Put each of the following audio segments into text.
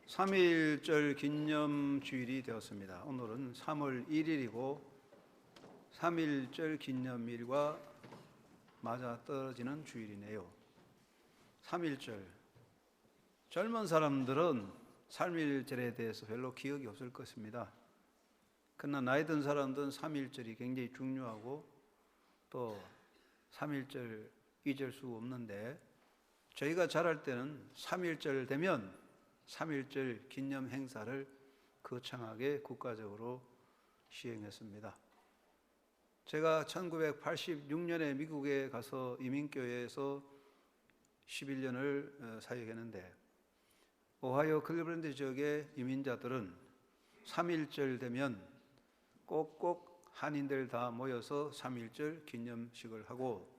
3.1절 기념주일이 되었습니다. 오늘은 3월 1일이고 3.1절 기념일과 맞아떨어지는 주일이네요. 3.1절, 젊은 사람들은 3.1절에 대해서 별로 기억이 없을 것입니다. 그러나 나이 든 사람들은 3.1절이 굉장히 중요하고 또 3.1절 잊을 수 없는데, 저희가 자랄 때는 3.1절 되면 3.1절 기념 행사를 거창하게 국가적으로 시행했습니다. 제가 1986년에 미국에 가서 이민교회에서 11년을 사역했는데, 오하이오 클리블랜드 지역의 이민자들은 3.1절 되면 꼭꼭 한인들 다 모여서 3.1절 기념식을 하고,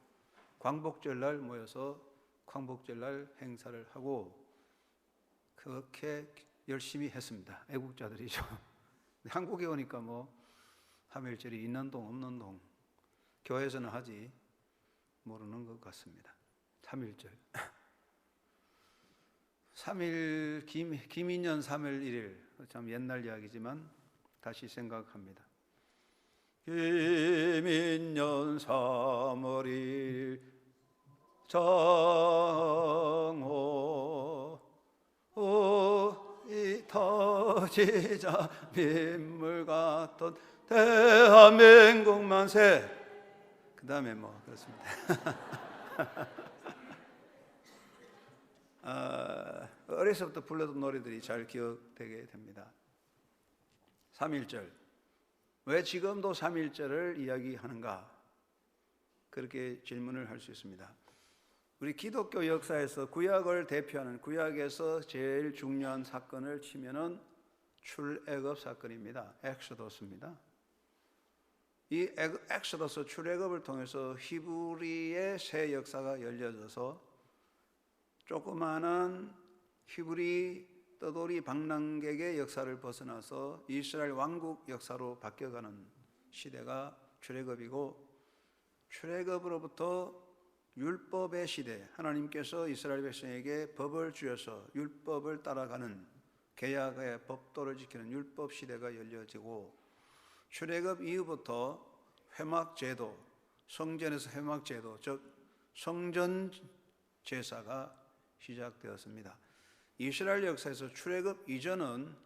광복절날 모여서 광복절날 행사를 하고 그렇게 열심히 했습니다. 애국자들이죠. 한국에 오니까 3.1절이 있는 동 없는 동, 교회에서는 하지 모르는 것 같습니다. 3.1절. 3일 김인년 3월 1일, 참 옛날 이야기지만 다시 생각합니다. 김인년 3월 1일 정오 이 터지자 빗물 같던 대한민국 만세. 그 다음에 그렇습니다. 어려서부터 불렀던 노래들이 잘 기억되게 됩니다. 3.1절, 왜 지금도 3.1절을 이야기하는가? 그렇게 질문을 할 수 있습니다. 우리 기독교 역사에서 구약을 대표하는, 구약에서 제일 중요한 사건을 치면은 출애굽 사건입니다. 엑소더스입니다. 이 엑소더스 출애굽을 통해서 히브리의 새 역사가 열려져서 조그마한 히브리 떠돌이 방랑객의 역사를 벗어나서 이스라엘 왕국 역사로 바뀌어가는 시대가 출애굽이고, 출애굽으로부터 율법의 시대, 하나님께서 이스라엘 백성에게 법을 주셔서 율법을 따라가는, 계약의 법도를 지키는 율법 시대가 열려지고, 출애굽 이후부터 회막제도, 성전에서 회막제도, 즉 성전 제사가 시작되었습니다. 이스라엘 역사에서 출애굽 이전은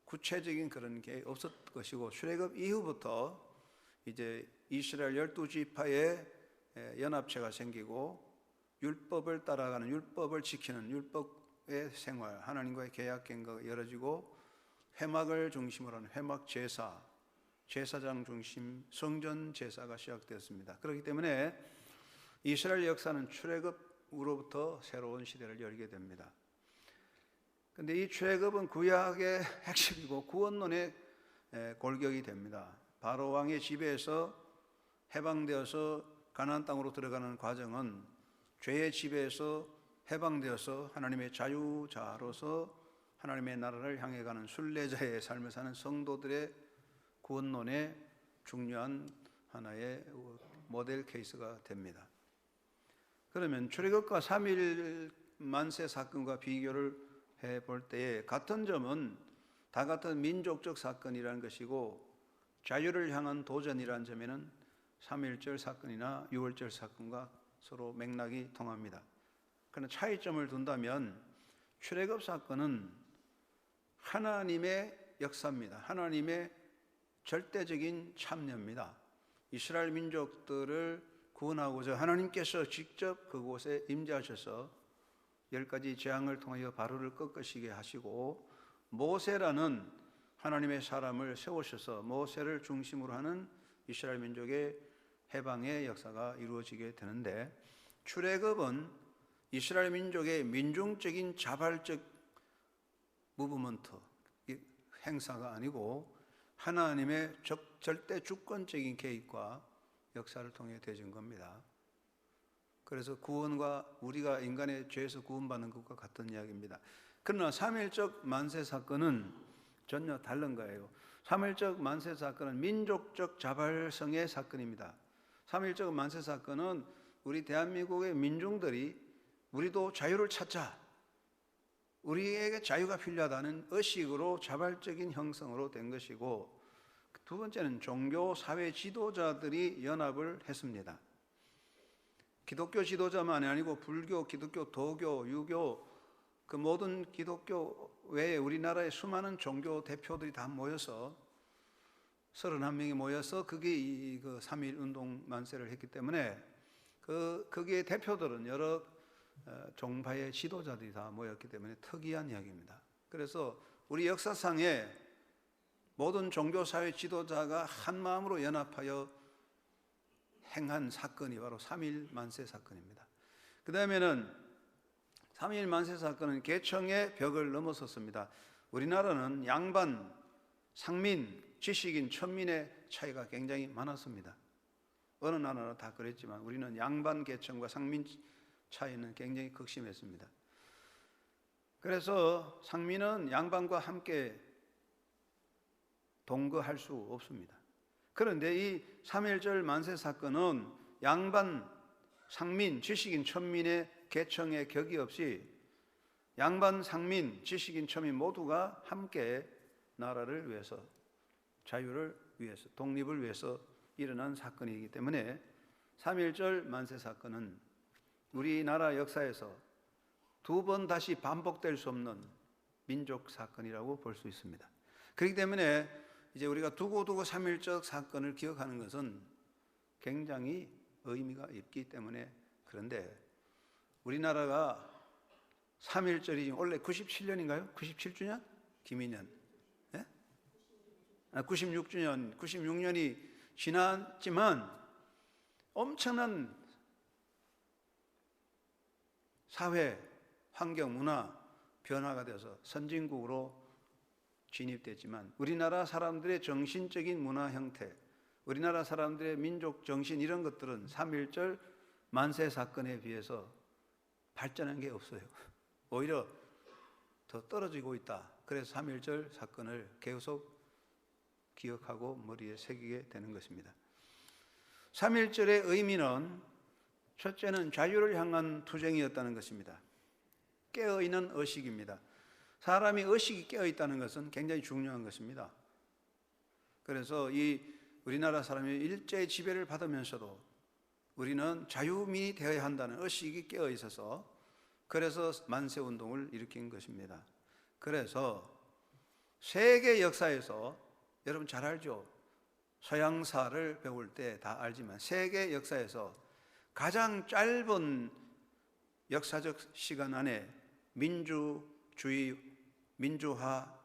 구체적인 그런 게 없었을 것이고, 출애굽 이후부터 이제 이스라엘 12지파의 연합체가 생기고, 율법을 따라가는, 율법을 지키는 율법의 생활, 하나님과의 계약 관계가 열어지고, 회막을 중심으로 하는 회막 제사, 제사장 중심 성전 제사가 시작되었습니다. 그렇기 때문에 이스라엘 역사는 출애굽으로부터 새로운 시대를 열게 됩니다. 그런데 이 출애굽은 구약의 핵심이고 구원론의 골격이 됩니다. 바로 왕의 지배에서 해방되어서 가나안 땅으로 들어가는 과정은 죄의 지배에서 해방되어서 하나님의 자유자로서 하나님의 나라를 향해 가는 순례자의 삶을 사는 성도들의 구원론의 중요한 하나의 모델 케이스가 됩니다. 그러면 출애굽과 3.1 만세 사건과 비교를 해볼 때에 같은 점은 다 같은 민족적 사건이라는 것이고, 자유를 향한 도전이라는 점에는 3.1절 사건이나 6월절 사건과 서로 맥락이 통합니다. 그러나 차이점을 둔다면 출애굽 사건은 하나님의 역사입니다. 하나님의 절대적인 참여입니다. 이스라엘 민족들을 구원하고자 하나님께서 직접 그곳에 임재하셔서 10가지 재앙을 통하여 바로를 꺾으시게 하시고, 모세라는 하나님의 사람을 세우셔서 모세를 중심으로 하는 이스라엘 민족의 해방의 역사가 이루어지게 되는데, 출애굽은 이스라엘 민족의 민중적인 자발적 무브먼트, 행사가 아니고 하나님의 절대 주권적인 개입과 역사를 통해 되어진 겁니다. 그래서 구원과 우리가 인간의 죄에서 구원받는 것과 같은 이야기입니다. 그러나 3.1절 만세 사건은 전혀 다른 거예요. 3.1절 만세 사건은 민족적 자발성의 사건입니다. 3.1절 만세 사건은 우리 대한민국의 민중들이 우리도 자유를 찾자, 우리에게 자유가 필요하다는 의식으로 자발적인 형성으로 된 것이고, 두 번째는 종교 사회 지도자들이 연합을 했습니다. 기독교 지도자만이 아니고 불교, 기독교, 도교, 유교, 그 모든 기독교 외에 우리나라의 수많은 종교 대표들이 다 모여서 31명이 모여서 그게 그 3.1 운동 만세를 했기 때문에 거기에 대표들은 여러 종파의 지도자들이 다 모였기 때문에 특이한 이야기입니다. 그래서 우리 역사상에 모든 종교사회 지도자가 한 마음으로 연합하여 행한 사건이 바로 3.1 만세 사건입니다. 그 다음에는 3.1 만세 사건은 계층의 벽을 넘어섰습니다. 우리나라는 양반, 상민, 지식인, 천민의 차이가 굉장히 많았습니다. 어느 나라나 다 그랬지만 우리는 양반 계층과 상민 차이는 굉장히 극심했습니다. 그래서 상민은 양반과 함께 동거할 수 없습니다. 그런데 이 3.1절 만세 사건은 양반, 상민, 지식인, 천민의 계층의 격이 없이 양반, 상민, 지식인, 천민 모두가 함께 나라를 위해서, 자유를 위해서, 독립을 위해서 일어난 사건이기 때문에 3.1절 만세 사건은 우리나라 역사에서 두 번 다시 반복될 수 없는 민족 사건이라고 볼 수 있습니다. 그렇기 때문에 이제 우리가 두고두고 3.1절 사건을 기억하는 것은 굉장히 의미가 있기 때문에. 그런데 우리나라가 3.1절이 원래 97년인가요? 97주년? 김인년 96년이 지났지만 엄청난 사회, 환경, 문화 변화가 되어서 선진국으로 진입됐지만 우리나라 사람들의 정신적인 문화 형태, 우리나라 사람들의 민족 정신 이런 것들은 3.1절 만세 사건에 비해서 발전한 게 없어요. 오히려 더 떨어지고 있다. 그래서 3.1절 사건을 계속 기억하고 머리에 새기게 되는 것입니다. 3.1절의 의미는 첫째는 자유를 향한 투쟁이었다는 것입니다. 깨어있는 의식입니다. 사람이 의식이 깨어있다는 것은 굉장히 중요한 것입니다. 그래서 이 우리나라 사람이 일제의 지배를 받으면서도 우리는 자유민이 되어야 한다는 의식이 깨어있어서 그래서 만세운동을 일으킨 것입니다. 그래서 세계 역사에서 여러분 잘 알죠? 서양사를 배울 때 다 알지만 세계 역사에서 가장 짧은 역사적 시간 안에 민주주의, 민주화,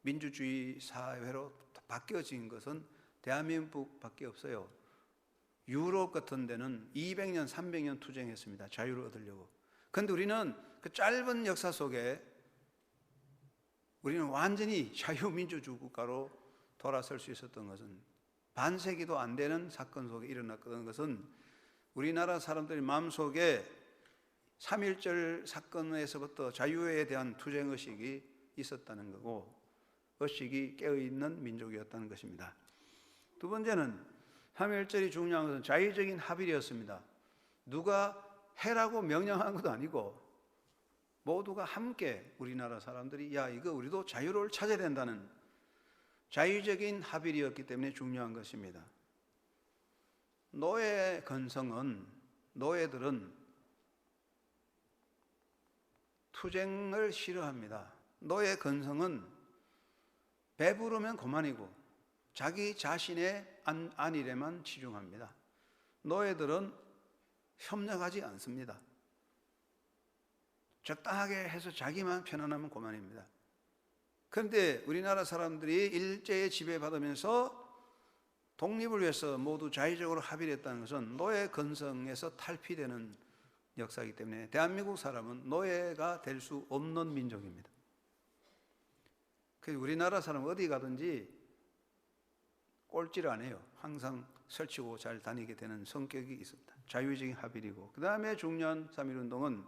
민주주의 사회로 바뀌어진 것은 대한민국밖에 없어요. 유럽 같은 데는 200년, 300년 투쟁했습니다. 자유를 얻으려고. 그런데 우리는 그 짧은 역사 속에 우리는 완전히 자유민주주의 국가로 돌아설 수 있었던 것은 반세기도 안 되는 사건 속에 일어났던 것은 우리나라 사람들의 마음속에 3.1절 사건에서부터 자유에 대한 투쟁의식이 있었다는 거고 의식이 깨어있는 민족이었다는 것입니다. 두 번째는 3.1절이 중요한 것은 자의적인 합의였습니다. 누가 해라고 명령한 것도 아니고 모두가 함께 우리나라 사람들이 야 이거 우리도 자유를 찾아야 된다는 자유적인 합의였기 때문에 중요한 것입니다. 노예 건성은 노예들은 투쟁을 싫어합니다. 노예 건성은 배부르면 그만이고 자기 자신의 안일에만 치중합니다. 노예들은 협력하지 않습니다. 적당하게 해서 자기만 편안하면 그만입니다. 그런데 우리나라 사람들이 일제에 지배받으면서 독립을 위해서 모두 자의적으로 합의를 했다는 것은 노예 건성에서 탈피되는 역사이기 때문에 대한민국 사람은 노예가 될 수 없는 민족입니다. 그래서 우리나라 사람 어디 가든지 꼴찌를 안 해요. 항상 설치고 잘 다니게 되는 성격이 있습니다. 자유적인 합의이고 그 다음에 중요한 3.1 운동은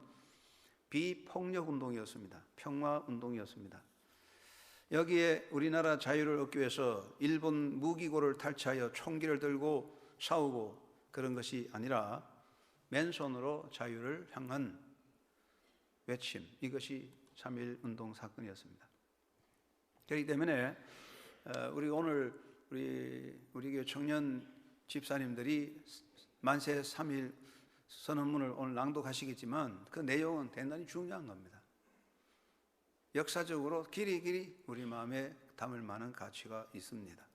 비폭력 운동이었습니다. 평화 운동이었습니다. 여기에 우리나라 자유를 얻기 위해서 일본 무기고를 탈취하여 총기를 들고 싸우고 그런 것이 아니라 맨손으로 자유를 향한 외침, 이것이 3.1 운동 사건이었습니다. 그렇기 때문에 오늘 우리 교회 청년 집사님들이 만세 3.1 선언문을 오늘 낭독하시겠지만 그 내용은 대단히 중요한 겁니다. 역사적으로 길이 우리 마음에 담을 만한 가치가 있습니다.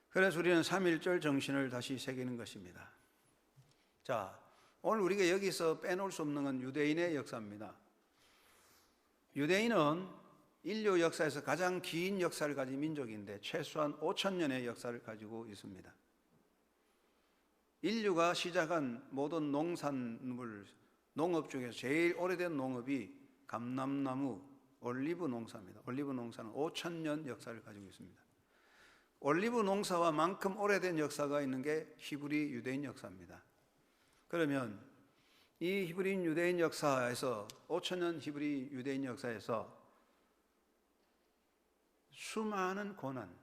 그래서 우리는 3.1절 정신을 다시 새기는 것입니다. 자, 오늘 우리가 여기서 빼놓을 수 없는 건 유대인의 역사입니다. 유대인은 인류 역사에서 가장 긴 역사를 가진 민족인데 최소한 5,000년의 역사를 가지고 있습니다. 인류가 시작한 모든 농산물, 농업 중에서 제일 오래된 농업이 감람나무, 올리브 농사입니다. 올리브 농사는 5,000년 역사를 가지고 있습니다. 올리브 농사와 만큼 오래된 역사가 있는 게 히브리 유대인 역사입니다. 그러면 이 히브리 유대인 역사에서 5,000년 히브리 유대인 역사에서 수많은 고난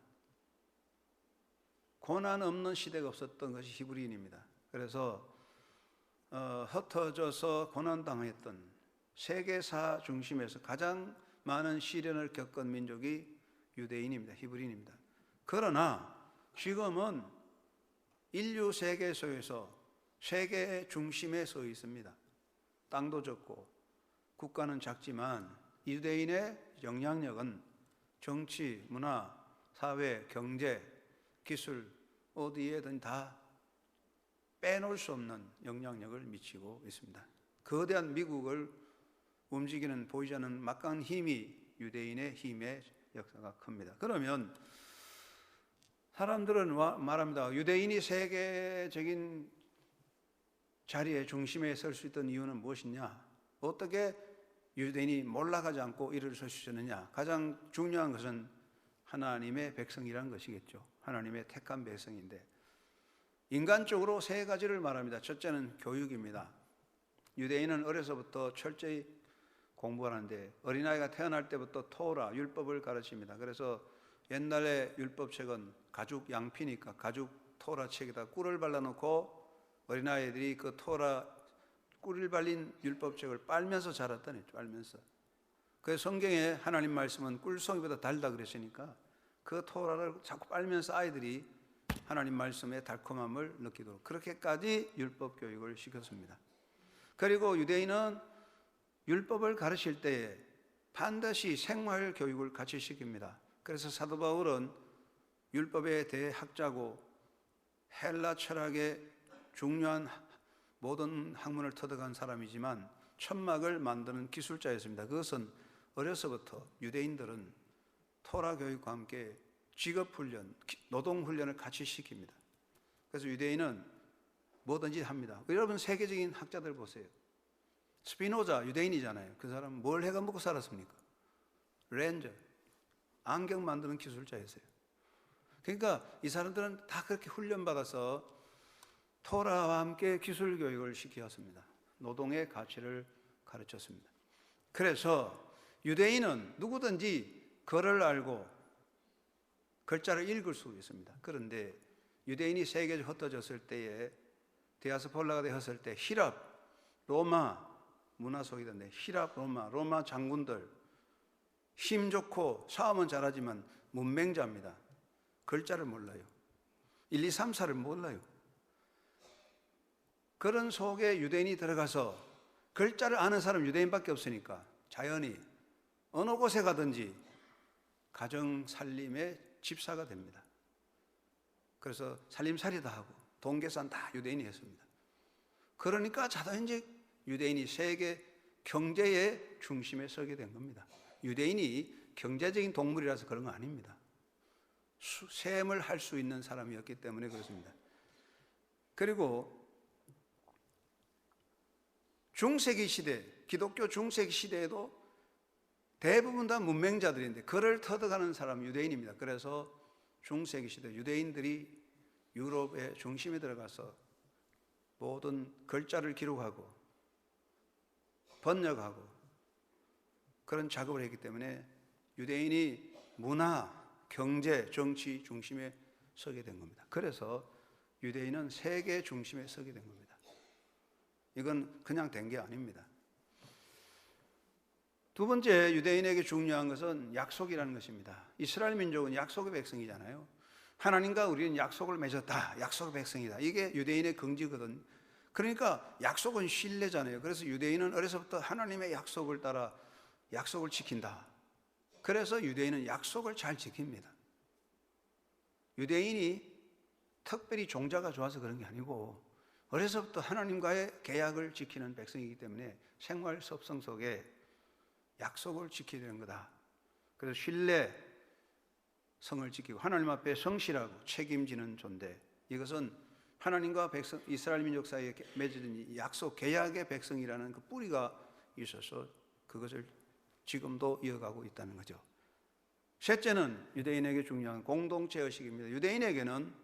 없는 시대가 없었던 것이 히브리인입니다. 그래서 흩어져서 고난당했던 세계사 중심에서 가장 많은 시련을 겪은 민족이 유대인입니다. 히브리인입니다. 그러나 지금은 인류 세계소에서 세계 중심에 서 있습니다. 땅도 적고 국가는 작지만 유대인의 영향력은 정치, 문화, 사회, 경제, 기술 어디에든 다 빼놓을 수 없는 영향력을 미치고 있습니다. 거대한 미국을 움직이는 보이지 않는 막강한 힘이 유대인의 힘의 역사가 큽니다. 그러면 사람들은 말합니다. 유대인이 세계적인 자리에 중심에 설 수 있던 이유는 무엇이냐? 어떻게 유대인이 몰락하지 않고 이를 설 수 있었느냐? 가장 중요한 것은 하나님의 백성이라는 것이겠죠. 하나님의 택한 백성인데 인간적으로 세 가지를 말합니다. 첫째는 교육입니다. 유대인은 어려서부터 철저히 공부하는데 어린아이가 태어날 때부터 토라, 율법을 가르칩니다. 그래서 옛날에 율법책은 가죽 양피니까 가죽 토라 책에다 꿀을 발라놓고 어린아이들이 그 토라 꿀을 발린 율법책을 빨면서 자랐다니, 빨면서. 그래서 성경에 하나님 말씀은 꿀송이보다 달다 그랬으니까 그 토라를 자꾸 빨면서 아이들이 하나님 말씀의 달콤함을 느끼도록 그렇게까지 율법 교육을 시켰습니다. 그리고 유대인은 율법을 가르칠 때에 반드시 생활 교육을 같이 시킵니다. 그래서 사도 바울은 율법에 대해 학자고 헬라 철학의 중요한 모든 학문을 터득한 사람이지만 천막을 만드는 기술자였습니다. 그것은 어려서부터 유대인들은 토라 교육과 함께 직업훈련, 노동훈련을 같이 시킵니다. 그래서 유대인은 뭐든지 합니다. 여러분 세계적인 학자들 보세요. 스피노자 유대인이잖아요. 그 사람은 뭘 해가 먹고 살았습니까? 렌저, 안경 만드는 기술자였어요. 그러니까 이 사람들은 다 그렇게 훈련받아서 토라와 함께 기술 교육을 시켰습니다. 노동의 가치를 가르쳤습니다. 그래서 유대인은 누구든지 글을 알고 글자를 읽을 수 있습니다. 그런데 유대인이 세계적으로 흩어졌을 때에 디아스폴라가 되었을 때 히랍, 로마 문화 속이 됐는데 히랍, 로마 장군들 힘 좋고 싸움은 잘하지만 문맹자입니다. 글자를 몰라요. 1, 2, 3, 4를 몰라요. 그런 속에 유대인이 들어가서 글자를 아는 사람 유대인밖에 없으니까 자연히 어느 곳에 가든지 가정 살림의 집사가 됩니다. 그래서 살림살이 다 하고 동계산 다 유대인이 했습니다. 그러니까 자연적 유대인이 세계 경제의 중심에 서게 된 겁니다. 유대인이 경제적인 동물이라서 그런 거 아닙니다. 셈을 할 수 있는 사람이었기 때문에 그렇습니다. 그리고 중세기 시대, 기독교 중세기 시대에도 대부분 다 문맹자들인데 그를 터득하는 사람 유대인입니다. 그래서 중세기 시대 유대인들이 유럽의 중심에 들어가서 모든 글자를 기록하고 번역하고 그런 작업을 했기 때문에 유대인이 문화, 경제, 정치 중심에 서게 된 겁니다. 그래서 유대인은 세계 중심에 서게 된 겁니다. 이건 그냥 된 게 아닙니다. 두 번째 유대인에게 중요한 것은 약속이라는 것입니다. 이스라엘 민족은 약속의 백성이잖아요. 하나님과 우리는 약속을 맺었다. 약속의 백성이다. 이게 유대인의 긍지거든. 그러니까 약속은 신뢰잖아요. 그래서 유대인은 어려서부터 하나님의 약속을 따라 약속을 지킨다. 그래서 유대인은 약속을 잘 지킵니다. 유대인이 특별히 종자가 좋아서 그런 게 아니고 어려서부터 하나님과의 계약을 지키는 백성이기 때문에 생활 습성 속에 약속을 지켜야 되는 거다. 그래서 신뢰, 성을 지키고 하나님 앞에 성실하고 책임지는 존재. 이것은 하나님과 백성, 이스라엘 민족 사이에 맺어진 약속, 계약의 백성이라는 그 뿌리가 있어서 그것을 지금도 이어가고 있다는 거죠. 셋째는 유대인에게 중요한 공동체 의식입니다. 유대인에게는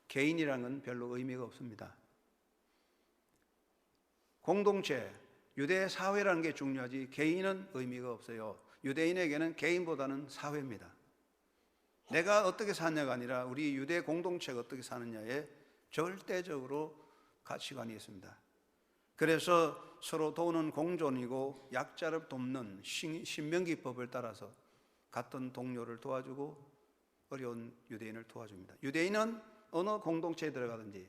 개인이라는 건 별로 의미가 없습니다. 공동체, 유대 사회라는 게 중요하지 개인은 의미가 없어요. 유대인에게는 개인보다는 사회입니다. 내가 어떻게 사냐가 아니라 우리 유대 공동체가 어떻게 사느냐에 절대적으로 가치관이 있습니다. 그래서 서로 도우는 공존이고 약자를 돕는 신명기법을 따라서 같은 동료를 도와주고 어려운 유대인을 도와줍니다. 유대인은 어느 공동체에 들어가든지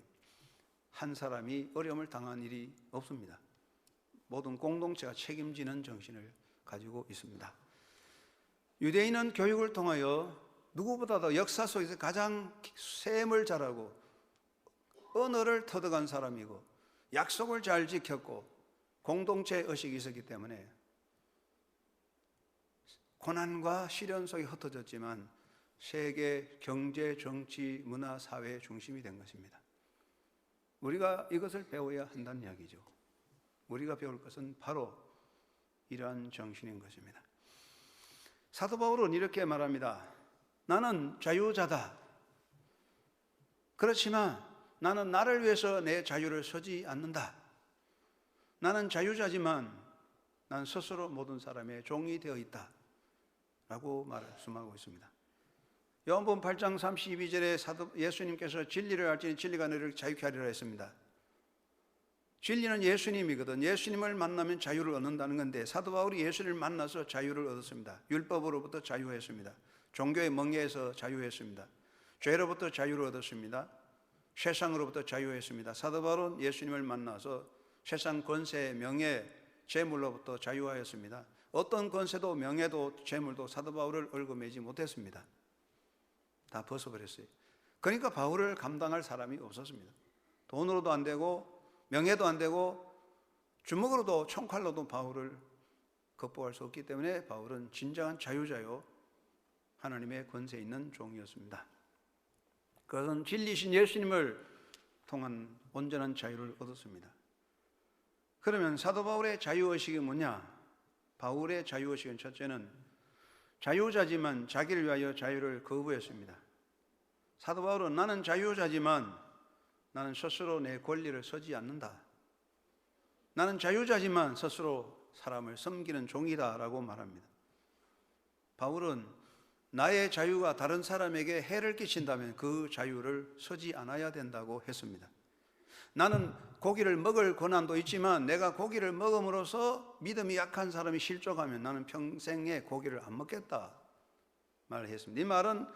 한 사람이 어려움을 당한 일이 없습니다. 모든 공동체가 책임지는 정신을 가지고 있습니다. 유대인은 교육을 통하여 누구보다도 역사 속에서 가장 셈을 잘하고 언어를 터득한 사람이고 약속을 잘 지켰고 공동체 의식이 있었기 때문에 고난과 시련 속에 흩어졌지만 세계 경제, 정치, 문화, 사회의 중심이 된 것입니다. 우리가 이것을 배워야 한다는 이야기죠. 우리가 배울 것은 바로 이러한 정신인 것입니다. 사도 바울은 이렇게 말합니다. 나는 자유자다. 그렇지만 나는 나를 위해서 내 자유를 서지 않는다. 나는 자유자지만 난 스스로 모든 사람의 종이 되어 있다. 라고 말씀하고 있습니다. 요한복음 8장 32절에 예수님께서 진리를 알지니 진리가 너희를 자유케 하리라 했습니다. 진리는 예수님이거든. 예수님을 만나면 자유를 얻는다는 건데 사도 바울이 예수를 만나서 자유를 얻었습니다. 율법으로부터 자유했습니다. 종교의 멍에에서 자유했습니다. 죄로부터 자유를 얻었습니다. 세상으로부터 자유했습니다. 사도 바울은 예수님을 만나서 세상 권세, 명예, 재물로부터 자유하였습니다. 어떤 권세도 명예도 재물도 사도 바울을 얽어매지 못했습니다. 다 벗어버렸어요. 그러니까 바울을 감당할 사람이 없었습니다. 돈으로도 안 되고 명예도 안 되고 주먹으로도 총칼로도 바울을 극복할 수 없기 때문에 바울은 진정한 자유자요 하나님의 권세 있는 종이었습니다. 그것은 진리신 예수님을 통한 온전한 자유를 얻었습니다. 그러면 사도 바울의 자유의식이 뭐냐? 바울의 자유의식은 첫째는 자유자지만 자기를 위하여 자유를 거부했습니다. 사도 바울은 나는 자유자지만 나는 스스로 내 권리를 서지 않는다. 나는 자유자지만 스스로 사람을 섬기는 종이다 라고 말합니다. 바울은 나의 자유가 다른 사람에게 해를 끼친다면 그 자유를 서지 않아야 된다고 했습니다. 나는 고기를 먹을 권한도 있지만 내가 고기를 먹음으로써 믿음이 약한 사람이 실족하면 나는 평생에 고기를 안 먹겠다 말을 했습니다. 이 말은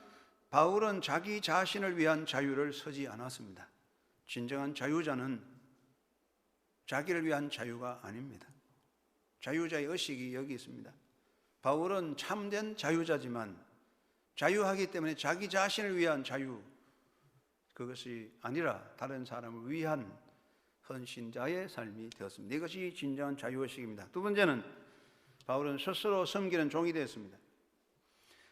바울은 자기 자신을 위한 자유를 서지 않았습니다. 진정한 자유자는 자기를 위한 자유가 아닙니다. 자유자의 의식이 여기 있습니다. 바울은 참된 자유자지만 자유하기 때문에 자기 자신을 위한 자유, 그것이 아니라 다른 사람을 위한 헌신자의 삶이 되었습니다. 이것이 진정한 자유의식입니다. 두 번째는 바울은 스스로 섬기는 종이 되었습니다.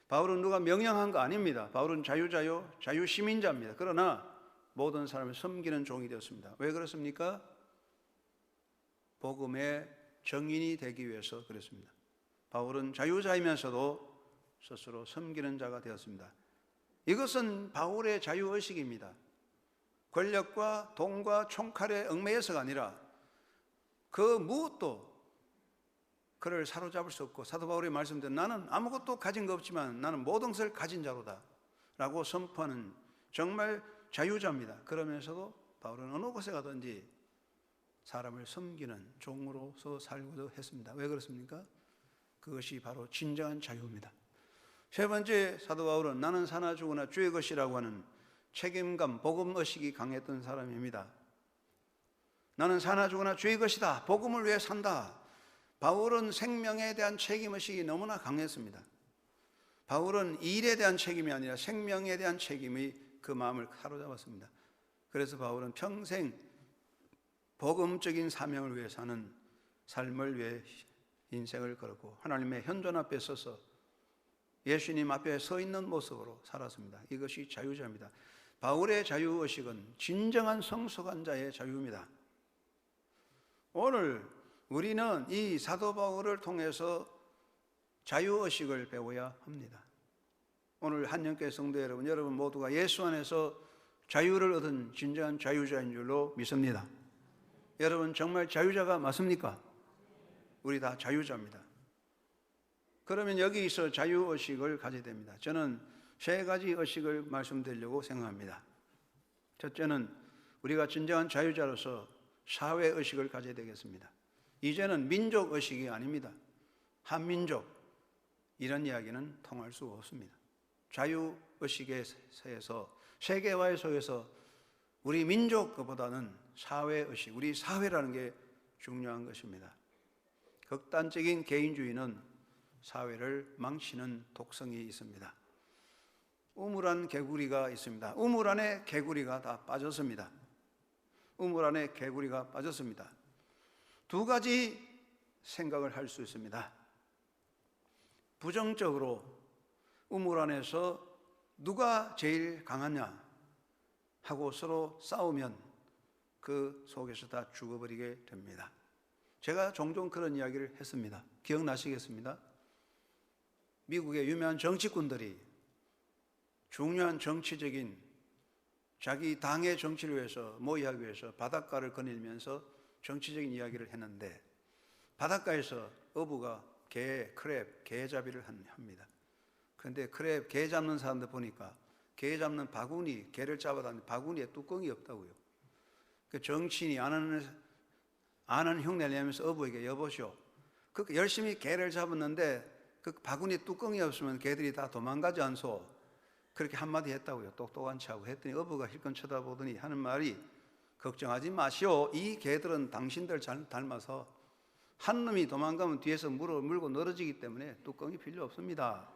바울은 누가 명령한 거 아닙니다. 바울은 자유자요, 자유시민자입니다. 그러나 모든 사람을 섬기는 종이 되었습니다. 왜 그렇습니까? 복음의 정인이 되기 위해서 그랬습니다. 바울은 자유자이면서도 스스로 섬기는 자가 되었습니다. 이것은 바울의 자유의식입니다. 권력과 돈과 총칼에 얽매여서가 아니라 그 무엇도 그를 사로잡을 수 없고 사도 바울의 말씀대로 나는 아무것도 가진 거 없지만 나는 모든 것을 가진 자로다 라고 선포하는 정말 자유자입니다. 그러면서도 바울은 어느 곳에 가든지 사람을 섬기는 종으로서 살고도 했습니다. 왜 그렇습니까? 그것이 바로 진정한 자유입니다. 세 번째, 사도 바울은 나는 사나 죽으나 주의 것이라고 하는 책임감, 복음의식이 강했던 사람입니다. 나는 사나 죽으나 주의 것이다. 복음을 위해 산다. 바울은 생명에 대한 책임의식이 너무나 강했습니다. 바울은 일에 대한 책임이 아니라 생명에 대한 책임이 그 마음을 사로잡았습니다. 그래서 바울은 평생 복음적인 사명을 위해 사는 삶을 위해 인생을 걸고 하나님의 현존 앞에 서서 예수님 앞에 서 있는 모습으로 살았습니다. 이것이 자유자입니다. 바울의 자유의식은 진정한 성숙한 자의 자유입니다. 오늘 우리는 이 사도 바울을 통해서 자유의식을 배워야 합니다. 오늘 한영교회 성도 여러분 모두가 예수 안에서 자유를 얻은 진정한 자유자인 줄로 믿습니다. 여러분 정말 자유자가 맞습니까? 우리 다 자유자입니다. 그러면 여기서 자유의식을 가져야 됩니다. 저는 세 가지 의식을 말씀드리려고 생각합니다. 첫째는 우리가 진정한 자유자로서 사회의식을 가져야 되겠습니다. 이제는 민족의식이 아닙니다. 한민족 이런 이야기는 통할 수 없습니다. 자유의식에서 세계화의 속에서 우리 민족보다는 사회의식, 우리 사회라는 게 중요한 것입니다. 극단적인 개인주의는 사회를 망치는 독성이 있습니다. 우물 안 개구리가 있습니다. 우물 안에 개구리가 다 빠졌습니다. 우물 안에 개구리가 빠졌습니다. 두 가지 생각을 할 수 있습니다. 부정적으로 우물 안에서 누가 제일 강하냐 하고 서로 싸우면 그 속에서 다 죽어버리게 됩니다. 제가 종종 그런 이야기를 했습니다. 기억나시겠습니다? 미국의 유명한 정치꾼들이 중요한 정치적인 자기 당의 정치를 위해서 모의하기 위해서 바닷가를 거닐면서 정치적인 이야기를 했는데 바닷가에서 어부가 게, 크랩, 게잡이를 합니다. 그런데 크랩, 게 잡는 사람들 보니까 게 잡는 바구니, 게를 잡아다니는 바구니에 뚜껑이 없다고요. 그 정치인이 아는 흉내를 내면서 어부에게 여보시오. 그 열심히 게를 잡았는데 그 바구니에 뚜껑이 없으면 개들이 다 도망가지 않소. 그렇게 한마디 했다고요. 똑똑한 척하고 했더니 어부가 힐끔 쳐다보더니 하는 말이 걱정하지 마시오. 이 개들은 당신들 잘 닮아서 한 놈이 도망가면 뒤에서 물고 늘어지기 때문에 뚜껑이 필요 없습니다.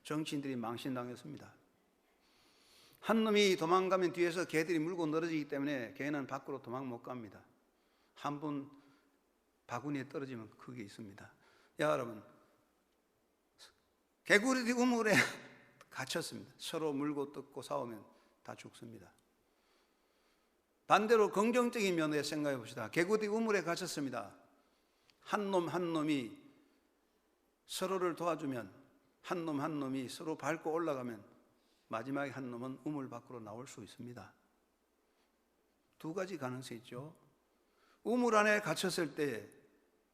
정치인들이 망신당했습니다. 한 놈이 도망가면 뒤에서 개들이 물고 늘어지기 때문에 개는 밖으로 도망 못 갑니다. 한 분 바구니에 떨어지면 그게 있습니다. 여러분, 개구리들이 우물에 갇혔습니다. 서로 물고 뜯고 싸우면 다 죽습니다. 반대로 긍정적인 면에 생각해 봅시다. 개구리 우물에 갇혔습니다. 한 놈 한 놈이 서로를 도와주면 한 놈 한 놈이 서로 밟고 올라가면 마지막에 한 놈은 우물 밖으로 나올 수 있습니다. 두 가지 가능성이 있죠. 우물 안에 갇혔을 때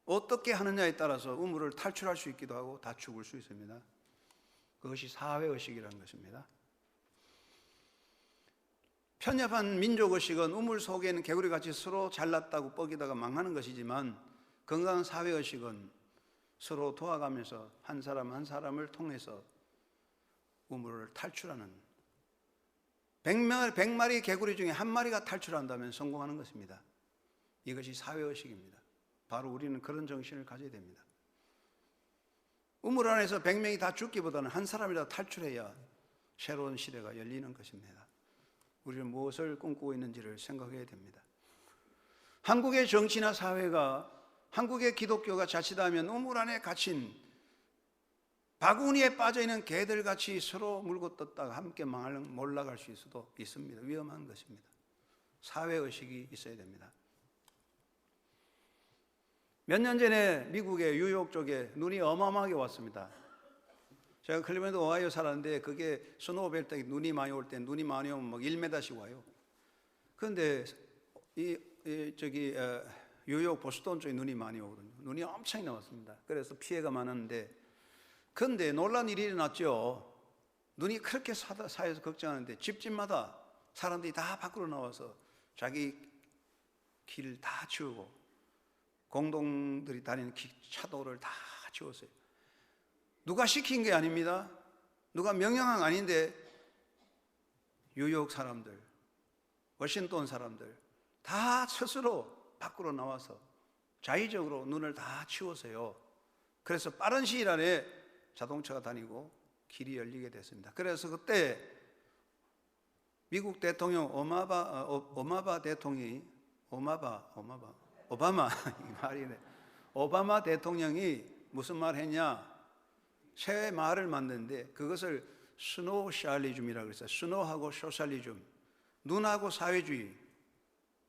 어떻게 하느냐에 따라서 우물을 탈출할 수 있기도 하고 다 죽을 수 있습니다. 그것이 사회의식이라는 것입니다. 편협한 민족의식은 우물 속에는 개구리같이 서로 잘났다고 뻐기다가 망하는 것이지만 건강한 사회의식은 서로 도와가면서 한 사람 한 사람을 통해서 우물을 탈출하는 100마리 개구리 중에 한 마리가 탈출한다면 성공하는 것입니다. 이것이 사회의식입니다. 바로 우리는 그런 정신을 가져야 됩니다. 우물 안에서 100명이 다 죽기보다는 한 사람이라도 탈출해야 새로운 시대가 열리는 것입니다. 우리는 무엇을 꿈꾸고 있는지를 생각해야 됩니다. 한국의 정치나 사회가, 한국의 기독교가 자칫하면 우물 안에 갇힌 바구니에 빠져있는 개들같이 서로 물고 떴다가 함께 몰락할 수도 있습니다. 위험한 것입니다. 사회의식이 있어야 됩니다. 몇 년 전에 미국의 뉴욕 쪽에 눈이 어마어마하게 왔습니다. 제가 클리브랜드 오하이오 살았는데 그게 스노우벨 때 눈이 많이 올 때 눈이 많이 오면 막 1m씩 와요. 그런데 뉴욕 보스턴 쪽에 눈이 많이 오거든요. 눈이 엄청 나왔습니다. 그래서 피해가 많았는데 그런데 놀란 일이 일어났죠. 눈이 그렇게 사해서 걱정하는데 집집마다 사람들이 다 밖으로 나와서 자기 길을 다 치우고 공동들이 다니는 차도를 다 치웠어요. 누가 시킨 게 아닙니다. 누가 명령한 거 아닌데 뉴욕 사람들, 워싱턴 사람들 다 스스로 밖으로 나와서 자의적으로 눈을 다 치웠어요. 그래서 빠른 시일 안에 자동차가 다니고 길이 열리게 됐습니다. 그래서 그때 미국 대통령 오바마 대통령이 오바마 이 말이네. 오바마 대통령이 무슨 말 했냐? 새 말을 만드는데 그것을 스노셜리즘이라고 했어요. 스노하고 소셜리즘, 눈하고 사회주의,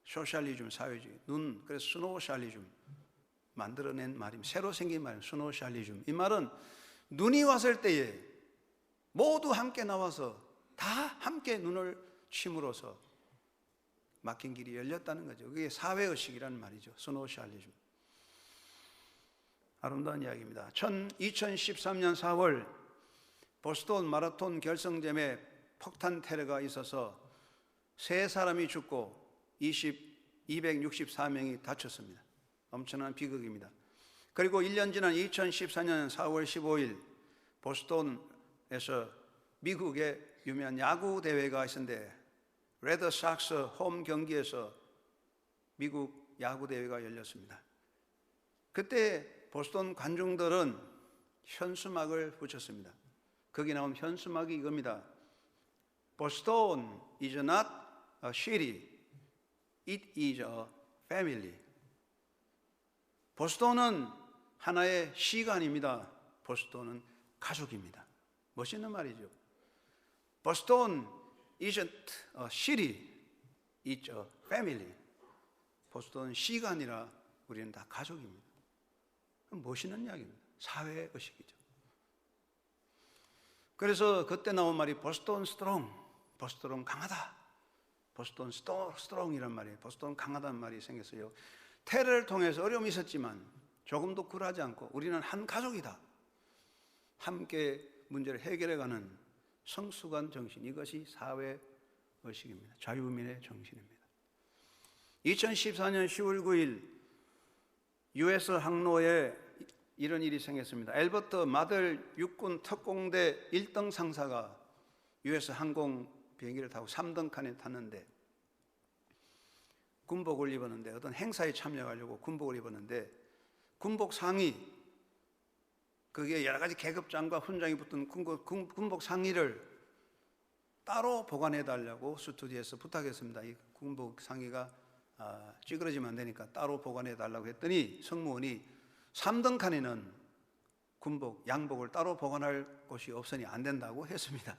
소셜리즘 사회주의, 눈, 그래서 스노셜리즘 만들어낸 말입니다. 새로 생긴 말입니다. 스노셜리즘. 이 말은 눈이 왔을 때에 모두 함께 나와서 다 함께 눈을 침으로써 막힌 길이 열렸다는 거죠. 그게 사회의식이라는 말이죠. 스노셜리즘. 아름다운 이야기입니다. 2013년 4월 보스턴 마라톤 결승점에 폭탄 테러가 있어서 3사람이 죽고 264명이 다쳤습니다. 엄청난 비극입니다. 그리고 1년 지난 2014년 4월 15일 보스턴에서 미국의 유명한 야구 대회가 있었는데 레드삭스 홈 경기에서 미국 야구 대회가 열렸습니다. 그때 보스턴 관중들은 현수막을 붙였습니다. 거기 나온 현수막이 이겁니다. Boston is not a city, it is a family. 보스턴은 하나의 시가 아닙니다. 보스턴은 가족입니다. 멋있는 말이죠. Boston isn't a city, it's a family. 보스턴은 시가 아니라 우리는 다 가족입니다. 멋있는 이야기입니다. 사회의식이죠. 그래서 그때 나온 말이 보스턴 스트롱, 보스턴 강하다. 보스턴 스트롱이란 말이에요. 보스턴 강하다는 말이 생겼어요. 테러를 통해서 어려움이 있었지만 조금도 굴하지 않고 우리는 한 가족이다. 함께 문제를 해결해가는 성숙한 정신, 이것이 사회의식입니다. 자유민의 정신입니다. 2014년 10월 9일 US 항로에 이런 일이 생겼습니다. 엘버트 마들 육군 특공대 1등 상사가 US 항공 비행기를 타고 3등 칸에 탔는데 군복을 입었는데 어떤 행사에 참여하려고 군복을 입었는데 군복 상의, 그게 여러 가지 계급장과 훈장이 붙은 군복 상의를 따로 보관해 달라고 스튜디오에서 부탁했습니다. 이 군복 상의가 찌그러지면 안 되니까 따로 보관해 달라고 했더니 승무원이 3등 칸에는 군복, 양복을 따로 보관할 곳이 없으니 안 된다고 했습니다.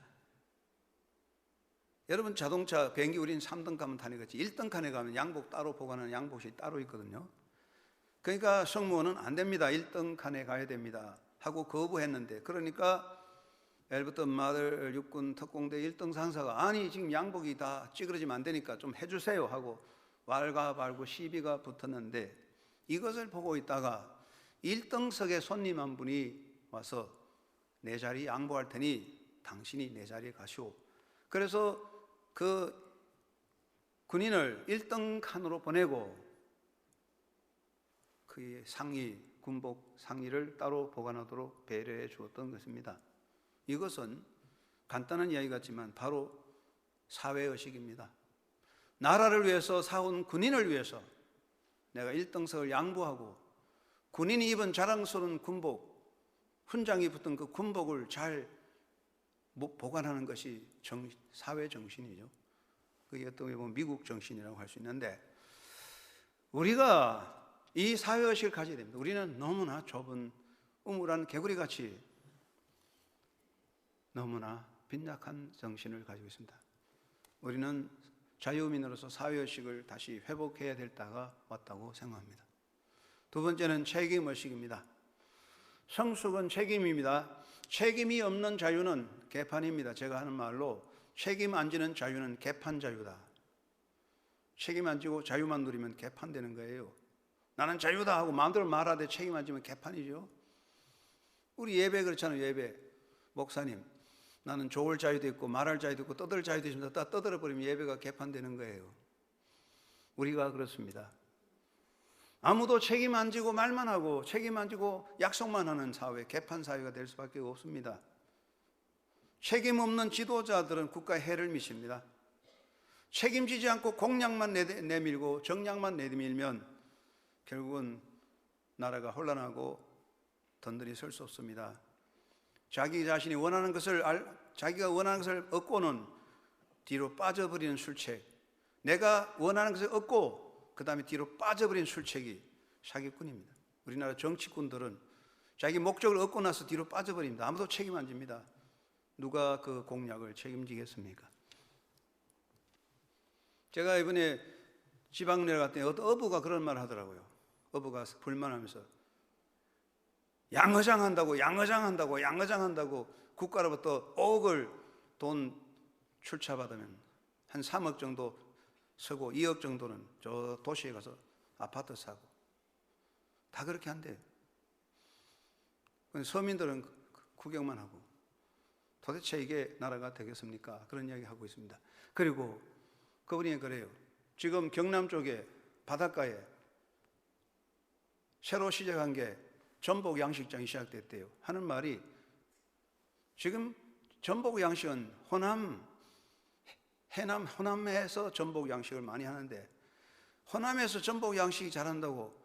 여러분 자동차, 비행기 우리는 3등 칸만 타니겠지 1등 칸에 가면 양복 따로 보관하는 양복이 따로 있거든요. 그러니까 승무원은 안 됩니다. 1등 칸에 가야 됩니다 하고 거부했는데, 그러니까 엘버트 마들 육군 특공대 1등 상사가 아니 지금 양복이 다 찌그러지면 안 되니까 좀 해주세요 하고 왈가왈부 시비가 붙었는데, 이것을 보고 있다가 1등석에 손님 한 분이 와서 내 자리 양보할 테니 당신이 내 자리에 가시오. 그래서 그 군인을 1등 칸으로 보내고 그의 상의, 군복 상의를 따로 보관하도록 배려해 주었던 것입니다. 이것은 간단한 이야기 같지만 바로 사회의식입니다. 나라를 위해서 싸운 군인을 위해서 내가 1등석을 양보하고 군인이 입은 자랑스러운 군복, 훈장이 붙은 그 군복을 잘 보관하는 것이 사회 정신이죠. 그게 어떻게 보면 미국 정신이라고 할 수 있는데, 우리가 이 사회의식을 가져야 됩니다. 우리는 너무나 좁은 우물한 개구리같이 너무나 빈약한 정신을 가지고 있습니다. 우리는 자유민으로서 사회의식을 다시 회복해야 될 때가 왔다고 생각합니다. 두 번째는 책임의식입니다. 성숙은 책임입니다. 책임이 없는 자유는 개판입니다. 제가 하는 말로 책임 안 지는 자유는 개판 자유다. 책임 안 지고 자유만 누리면 개판되는 거예요. 나는 자유다 하고 마음대로 말하되 책임 안 지면 개판이죠. 우리 예배 그렇잖아요. 예배 목사님, 나는 좋을 자유도 있고 말할 자유도 있고 떠들 자유도 있습니다. 다 떠들어버리면 예배가 개판되는 거예요. 우리가 그렇습니다. 아무도 책임 안 지고 말만 하고 책임 안 지고 약속만 하는 사회, 개판 사회가 될 수밖에 없습니다. 책임 없는 지도자들은 국가에 해를 미칩니다. 책임지지 않고 공약만 내밀고 정량만 내밀면 결국은 나라가 혼란하고 든든히 설 수 없습니다. 자기 자신이 원하는 것을 자기가 원하는 것을 얻고는 뒤로 빠져버리는 술책, 내가 원하는 것을 얻고 그 다음에 뒤로 빠져버린 술책이 사기꾼입니다. 우리나라 정치꾼들은 자기 목적을 얻고 나서 뒤로 빠져버립니다. 아무도 책임 안 집니다. 누가 그 공약을 책임지겠습니까? 제가 이번에 지방 내려갔더니 어떤 어부가 그런 말을 하더라고요. 어부가 불만하면서 양어장한다고 국가로부터 5억을 돈 출처받으면 한 3억 정도 쓰고 2억 정도는 저 도시에 가서 아파트 사고 다 그렇게 한대요. 서민들은 구경만 하고 도대체 이게 나라가 되겠습니까? 그런 이야기 하고 있습니다. 그리고 그분이 그래요. 지금 경남 쪽에 바닷가에 새로 시작한 게 전복 양식장이 시작됐대요. 하는 말이 지금 전복 양식은 해남, 호남에서 전복 양식을 많이 하는데 호남에서 전복 양식이 잘한다고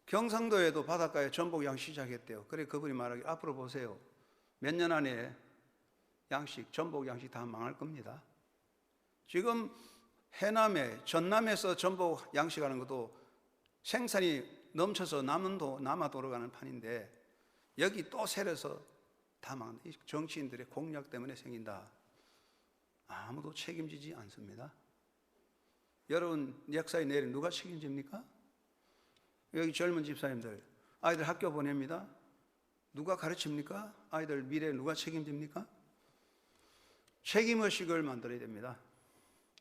경상도에도 바닷가에 전복 양식 시작했대요. 그래 그분이 말하기 앞으로 보세요. 몇 년 안에 전복 양식 다 망할 겁니다. 지금 해남에 전남에서 전복 양식하는 것도 생산이 넘쳐서 남아 돌아가는 판인데 여기 또 새려서 다 망한다. 정치인들의 공약 때문에 생긴다. 아무도 책임지지 않습니다. 여러분 역사의 내일 누가 책임집니까? 여기 젊은 집사님들 아이들 학교 보냅니다. 누가 가르칩니까? 아이들 미래 누가 책임집니까? 책임의식을 만들어야 됩니다.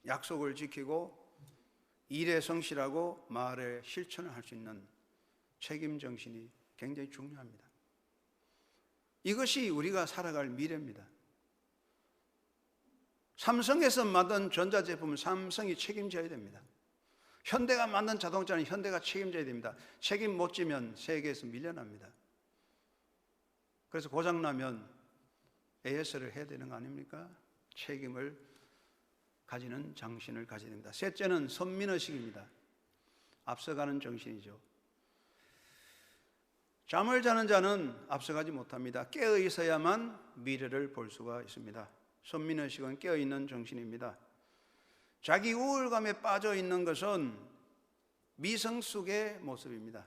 약속을 지키고 일에 성실하고 말에 실천을 할 수 있는 책임정신이 굉장히 중요합니다. 이것이 우리가 살아갈 미래입니다. 삼성에서 만든 전자제품은 삼성이 책임져야 됩니다. 현대가 만든 자동차는 현대가 책임져야 됩니다. 책임 못 지면 세계에서 밀려납니다. 그래서 고장나면 AS를 해야 되는 거 아닙니까? 책임을 가지는 정신을 가져야 됩니다. 셋째는 선민의식입니다. 앞서가는 정신이죠. 잠을 자는 자는 앞서가지 못합니다. 깨어 있어야만 미래를 볼 수가 있습니다. 선민의식은 깨어있는 정신입니다. 자기 우울감에 빠져 있는 것은 미성숙의 모습입니다.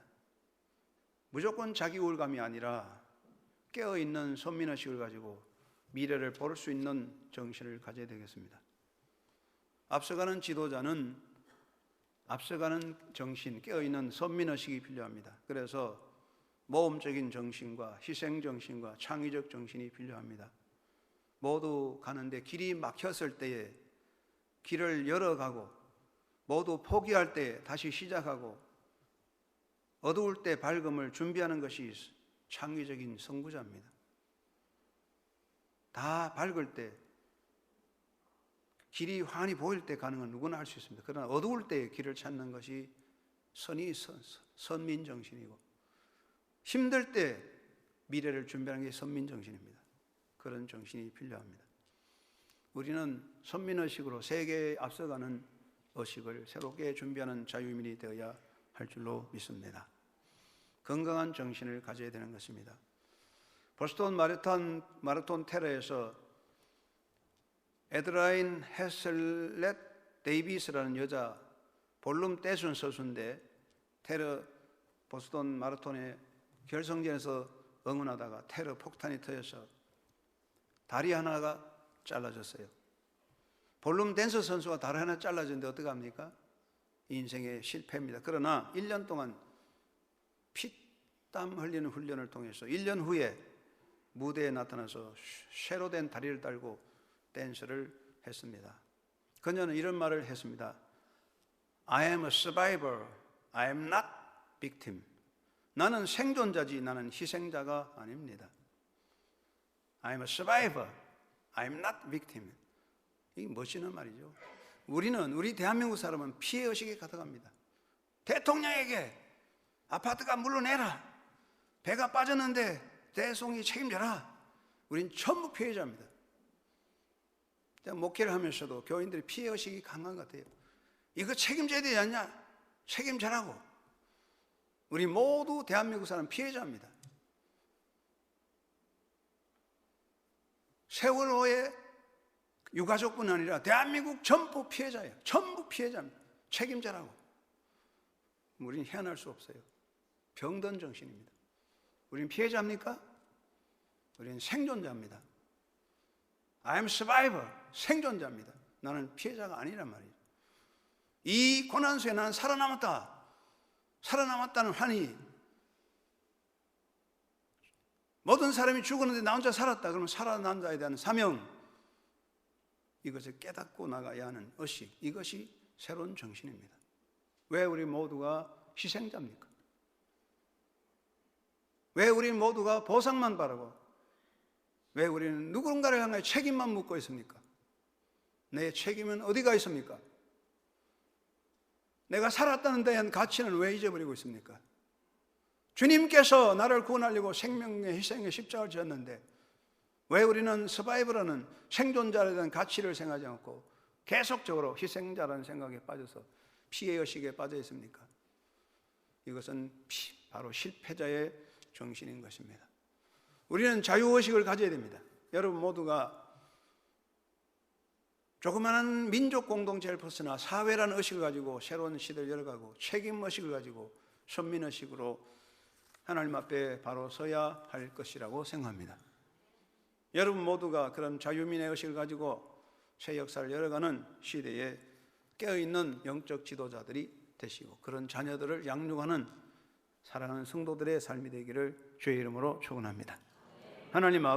무조건 자기 우울감이 아니라 깨어있는 선민의식을 가지고 미래를 볼 수 있는 정신을 가져야 되겠습니다. 앞서가는 지도자는 앞서가는 정신, 깨어있는 선민의식이 필요합니다. 그래서 모험적인 정신과 희생정신과 창의적 정신이 필요합니다. 모두 가는데 길이 막혔을 때에 길을 열어가고 모두 포기할 때 다시 시작하고 어두울 때 밝음을 준비하는 것이 창의적인 선구자입니다. 다 밝을 때 길이 환히 보일 때 가는 건 누구나 할 수 있습니다. 그러나 어두울 때 길을 찾는 것이 선민정신이고 힘들 때 미래를 준비하는 게 선민정신입니다. 그런 정신이 필요합니다. 우리는 선민의식으로 세계에 앞서가는 의식을 새롭게 준비하는 자유민이 되어야 할 줄로 믿습니다. 건강한 정신을 가져야 되는 것입니다. 보스턴 마라톤 테러에서 에드라인 헤슬렛 데이비스라는 여자 볼룸 떼순 선수인데 보스턴 마라톤의 결승전에서 응원하다가 테러 폭탄이 터져서 다리 하나가 잘라졌어요. 볼룸 댄서 선수가 다리 하나 잘라졌는데 어떡합니까? 인생의 실패입니다. 그러나 1년 동안 피땀 흘리는 훈련을 통해서 1년 후에 무대에 나타나서 쇠로 된 다리를 달고 댄스를 했습니다. 그녀는 이런 말을 했습니다. I am a survivor. I am not victim. 나는 생존자지 나는 희생자가 아닙니다. I am a survivor. I am not victim. 이게 멋있는 말이죠. 우리 대한민국 사람은 피해의식이 가득합니다. 대통령에게 아파트가 물러내라. 배가 빠졌는데 대송이 책임져라. 우린 전부 피해자입니다. 목회를 하면서도 교인들이 피해의식이 강한 것 같아요. 이거 책임져야 되지 않냐? 책임져라고. 우리 모두 대한민국 사람 피해자입니다. 세월호의 유가족뿐 아니라 대한민국 전부 피해자예요. 전부 피해자입니다. 책임져라고. 우리는 헤어날 수 없어요. 병든 정신입니다. 우리는 피해자입니까? 우리는 생존자입니다. I am survivor. 생존자입니다. 나는 피해자가 아니란 말이에요. 이 고난 속에 나는 살아남았다. 살아남았다는 환희. 모든 사람이 죽었는데 나 혼자 살았다. 그러면 살아난 자에 대한 사명. 이것을 깨닫고 나가야 하는 의식. 이것이 새로운 정신입니다. 왜 우리 모두가 희생자입니까? 왜 우리 모두가 보상만 바라고, 왜 우리는 누군가를 향해 책임만 묻고 있습니까? 내 책임은 어디가 있습니까? 내가 살았다는 데한 가치는 왜 잊어버리고 있습니까? 주님께서 나를 구원하려고 생명의 희생의 십자가를 지었는데 왜 우리는 서바이벌하는 생존자에 대한 가치를 생각하지 않고 계속적으로 희생자라는 생각에 빠져서 피해의식에 빠져 있습니까? 이것은 바로 실패자의 정신인 것입니다. 우리는 자유의식을 가져야 됩니다. 여러분 모두가 조그마한 민족 공동체를 벗어나 사회라는 의식을 가지고 새로운 시대를 열어가고 책임의식을 가지고 선민의식으로 하나님 앞에 바로 서야 할 것이라고 생각합니다. 여러분 모두가 그런 자유민의 의식을 가지고 새 역사를 열어가는 시대에 깨어있는 영적 지도자들이 되시고 그런 자녀들을 양육하는 사랑하는 성도들의 삶이 되기를 주의 이름으로 축원합니다. 하나님 아버지